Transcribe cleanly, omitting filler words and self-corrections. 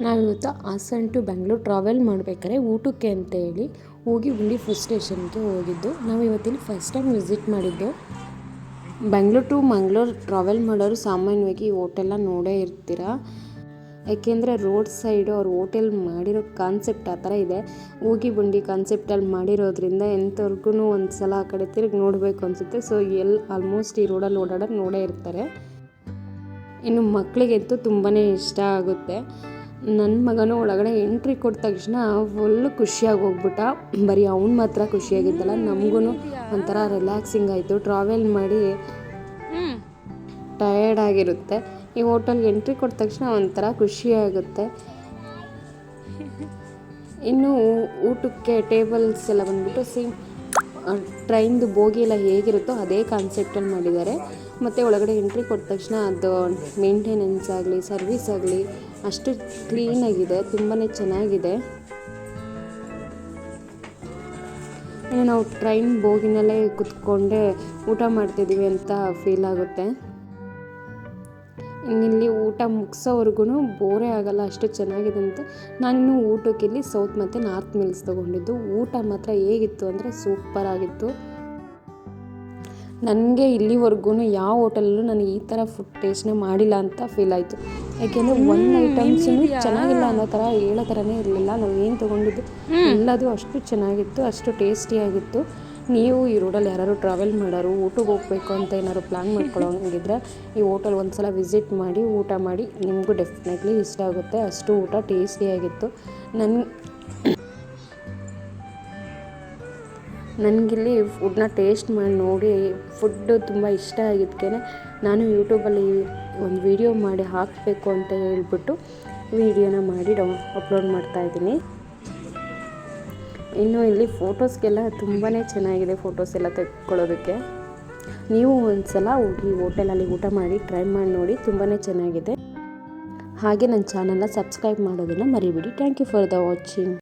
ನಾವಿವತ್ತು Hassan to Bengaluru travel ಮಾಡಬೇಕಾದ್ರೆ ಊಟಕ್ಕೆ ಅಂತ ಹೇಳಿ ಹೋಗಿ ಉಂಡಿ ಫಸ್ಟ್ ಸ್ಟೇಷನ್ಗೆ ಹೋಗಿದ್ದು. ನಾವು ಇವತ್ತಿಲ್ಲಿ ಫಸ್ಟ್ ಟೈಮ್ ವಿಸಿಟ್ ಮಾಡಿದ್ದು. ಬೆಂಗಳೂರು ಟು ಮಂಗಳೂರು ಟ್ರಾವೆಲ್ ಮಾಡೋರು ಸಾಮಾನ್ಯವಾಗಿ ಈ ಹೋಟೆಲ್ನ ನೋಡೇ ಇರ್ತೀರ. ಯಾಕೆಂದರೆ ರೋಡ್ ಸೈಡು ಅವ್ರು ಹೋಟೆಲ್ ಮಾಡಿರೋ ಕಾನ್ಸೆಪ್ಟ್ ಆ ಥರ ಇದೆ. ಹೋಗಿ ಬಂಡಿ ಕಾನ್ಸೆಪ್ಟಲ್ಲಿ ಮಾಡಿರೋದ್ರಿಂದ ಎಂಥವ್ರಿಗೂ ಒಂದು ಸಲ ಆ ಕಡೆ ತಿರುಗಿ ನೋಡಬೇಕು ಅನಿಸುತ್ತೆ. ಸೊ ಆಲ್ಮೋಸ್ಟ್ ಈ ರೋಡಲ್ಲಿ ಓಡಾಡೋದು ನೋಡೇ ಇರ್ತಾರೆ. ಇನ್ನು ಮಕ್ಕಳಿಗಂತೂ ತುಂಬಾ ಇಷ್ಟ ಆಗುತ್ತೆ. ನನ್ನ ಮಗನೂ ಒಳಗಡೆ ಎಂಟ್ರಿ ಕೊಟ್ಟ ತಕ್ಷಣ ಫುಲ್ಲು ಖುಷಿಯಾಗಿ ಹೋಗ್ಬಿಟ್ಟ. ಬರೀ ಅವ್ನು ಮಾತ್ರ ಖುಷಿಯಾಗಿದ್ದಲ್ಲ, ನಮಗೂ ಒಂಥರ ರಿಲ್ಯಾಕ್ಸಿಂಗ್ ಆಯಿತು. ಟ್ರಾವೆಲ್ ಮಾಡಿ ಟಯರ್ಡ್ ಆಗಿರುತ್ತೆ. ಈ ಹೋಟೆಲ್ಗೆ ಎಂಟ್ರಿ ಕೊಟ್ಟ ತಕ್ಷಣ ಒಂಥರ ಖುಷಿಯಾಗುತ್ತೆ. ಇನ್ನು ಊಟಕ್ಕೆ ಟೇಬಲ್ಸ್ ಎಲ್ಲ ಬಂದ್ಬಿಟ್ಟು ಸೇಮ್ ಟ್ರೈನ್ದು ಬೋಗಿ ಎಲ್ಲ ಹೇಗಿರುತ್ತೋ ಅದೇ ಕಾನ್ಸೆಪ್ಟಲ್ಲಿ ಮಾಡಿದ್ದಾರೆ. ಮತ್ತು ಒಳಗಡೆ ಎಂಟ್ರಿ ಕೊಟ್ಟ ತಕ್ಷಣ ಅದು ಮೇಂಟೆನೆನ್ಸ್ ಆಗಲಿ ಸರ್ವಿಸ್ ಆಗಲಿ ಅಷ್ಟು ಕ್ಲೀನಾಗಿದೆ, ತುಂಬಾ ಚೆನ್ನಾಗಿದೆ. ನಾವು ಟ್ರೈನ್ ಬೋಗಿನಲ್ಲೇ ಕುತ್ಕೊಂಡೆ ಊಟ ಮಾಡ್ತಿದ್ದೀವಿ ಅಂತ ಫೀಲ್ ಆಗುತ್ತೆ. ಇಲ್ಲಿ ಊಟ ಮುಗಿಸೋವರೆಗೂ ಬೋರೇ ಆಗೋಲ್ಲ, ಅಷ್ಟು ಚೆನ್ನಾಗಿದೆ ಅಂತ. ನಾನಿನ್ನು ಊಟಕ್ಕೆ ಇಲ್ಲಿ ಸೌತ್ ಮತ್ತು ನಾರ್ತ್ ಮೀಲ್ಸ್ ತೊಗೊಂಡಿದ್ದು. ಊಟ ಮಾತ್ರ ಹೇಗಿತ್ತು ಅಂದರೆ ಸೂಪರ್ ಆಗಿತ್ತು. ನನಗೆ ಇಲ್ಲಿವರೆಗೂ ಯಾವ ಹೋಟೆಲಲ್ಲೂ ನಾನು ಈ ಥರ ಫುಡ್ ಟೇಸ್ಟ್ನ ಮಾಡಿಲ್ಲ ಅಂತ ಫೀಲ್ ಆಯಿತು. ಯಾಕೆಂದರೆ ಒಂದು ಐಟಮ್ಸೂ ಚೆನ್ನಾಗಿಲ್ಲ ಅನ್ನೋ ಥರ ಹೇಳೋ ಥರನೇ ಇರಲಿಲ್ಲ. ನಾವು ಏನು ತೊಗೊಂಡಿದ್ದು ಎಲ್ಲದು ಅಷ್ಟು ಚೆನ್ನಾಗಿತ್ತು, ಅಷ್ಟು ಟೇಸ್ಟಿಯಾಗಿತ್ತು. ನೀವು ಈ ರೋಡಲ್ಲಿ ಯಾರು ಟ್ರಾವೆಲ್ ಮಾಡೋರು, ಊಟಕ್ಕೆ ಹೋಗಬೇಕು ಅಂತ ಏನಾದ್ರು ಪ್ಲ್ಯಾನ್ ಮಾಡ್ಕೊಳ್ಳೋಂಗಿದ್ರೆ ಈ ಹೋಟೆಲ್ ಒಂದು ಸಲ ವಿಸಿಟ್ ಮಾಡಿ ಊಟ ಮಾಡಿ, ನಿಮಗೂ ಡೆಫಿನೆಟ್ಲಿ ಇಷ್ಟ ಆಗುತ್ತೆ. ಅಷ್ಟು ಊಟ ಟೇಸ್ಟಿಯಾಗಿತ್ತು. ನನಗಿಲ್ಲಿ ಫುಡ್ನ ಟೇಸ್ಟ್ ಮಾಡಿ ನೋಡಿ ಫುಡ್ಡು ತುಂಬ ಇಷ್ಟ ಆಗಿದ್ದಕ್ಕೆ ನಾನು ಯೂಟ್ಯೂಬಲ್ಲಿ ಒಂದು ವಿಡಿಯೋ ಮಾಡಿ ಹಾಕಬೇಕು ಅಂತ ಹೇಳ್ಬಿಟ್ಟು ವಿಡಿಯೋನ ಮಾಡಿ ಅಪ್ಲೋಡ್ ಮಾಡ್ತಾಯಿದ್ದೀನಿ. ಇನ್ನು ಇಲ್ಲಿ ಫೋಟೋಸ್ಗೆಲ್ಲ ತುಂಬಾ ಚೆನ್ನಾಗಿದೆ, ಫೋಟೋಸ್ ಎಲ್ಲ ತೆಕ್ಕೊಳ್ಳೋದಕ್ಕೆ. ನೀವು ಒಂದು ಸಲ ಹೋಗಿ ಹೋಟೆಲಲ್ಲಿ ಊಟ ಮಾಡಿ ಟ್ರೈ ಮಾಡಿ ನೋಡಿ, ತುಂಬಾ ಚೆನ್ನಾಗಿದೆ. ಹಾಗೆ ನನ್ನ ಚಾನಲ್ನ ಸಬ್ಸ್ಕ್ರೈಬ್ ಮಾಡೋದನ್ನು ಮರಿಬೇಡಿ. Thank you for the watching.